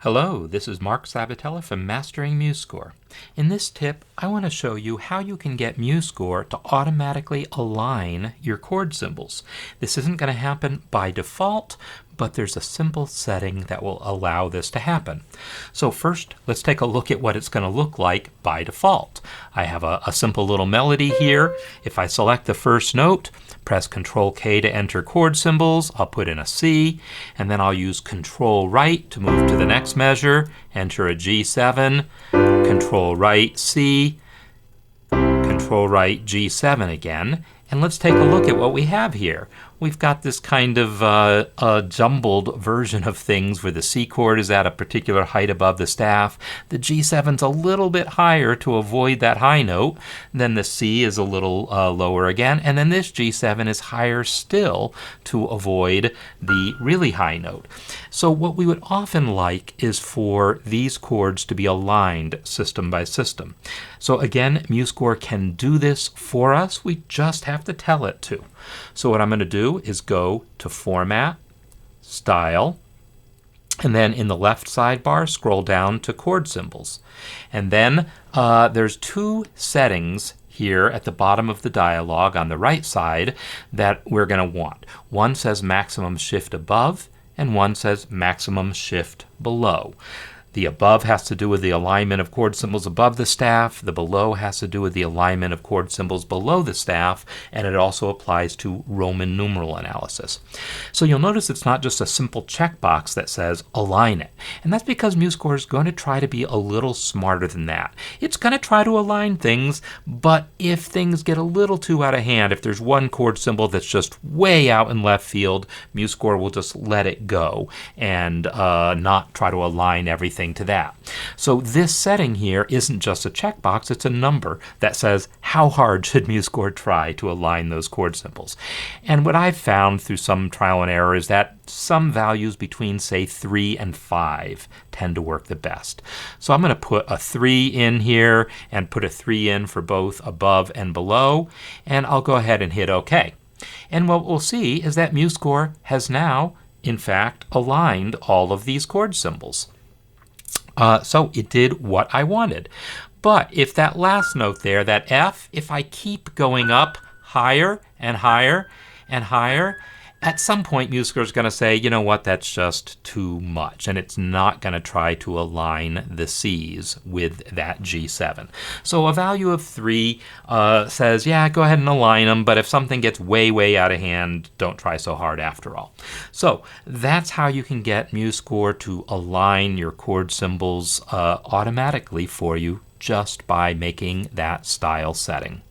Hello, this is Mark Sabatella from Mastering MuseScore. In this tip, I want to show you how you can get MuseScore to automatically align your chord symbols. This isn't going to happen by default, but there's a simple setting that will allow this to happen. So first, let's take a look at what it's going to look like by default. I have a simple little melody here. If I select the first note, press Control K to enter chord symbols, I'll put in a C, and then I'll use Control Right to move to the next measure, enter a G7, Control Right C, Control Right G7 again, and let's take a look at what we have here. We've got this kind of a jumbled version of things where the C chord is at a particular height above the staff. The G7's a little bit higher to avoid that high note. Then the C is a little lower again. And then this G7 is higher still to avoid the really high note. So what we would often like is for these chords to be aligned system by system. So again, MuseScore can do this for us. We just have to tell it to. So what I'm going to do is go to Format, Style, and then in the left sidebar, scroll down to Chord Symbols. And then there's two settings here at the bottom of the dialog on the right side that we're going to want. One says Maximum Shift Above, and one says Maximum Shift Below. The above has to do with the alignment of chord symbols above the staff. The below has to do with the alignment of chord symbols below the staff, and it also applies to Roman numeral analysis. So you'll notice it's not just a simple checkbox that says align it. And that's because MuseScore is going to try to be a little smarter than that. It's going to try to align things, but if things get a little too out of hand, if there's one chord symbol that's just way out in left field, MuseScore will just let it go and not try to align everything to that. So this setting here isn't just a checkbox, it's a number that says how hard should MuseScore try to align those chord symbols. And what I've found through some trial and error is that some values between, say, 3 and 5 tend to work the best. So I'm going to put a 3 in here and put a 3 in for both above and below, and I'll go ahead and hit OK. And what we'll see is that MuseScore has now, in fact, aligned all of these chord symbols. So it did what I wanted. But if that last note there, that F, if I keep going up higher and higher and higher, at some point MuseScore is going to say, you know what, that's just too much. And it's not going to try to align the C's with that G7. So a value of 3 says, yeah, go ahead and align them. But if something gets way, way out of hand, don't try so hard after all. So that's how you can get MuseScore to align your chord symbols automatically for you just by making that style setting.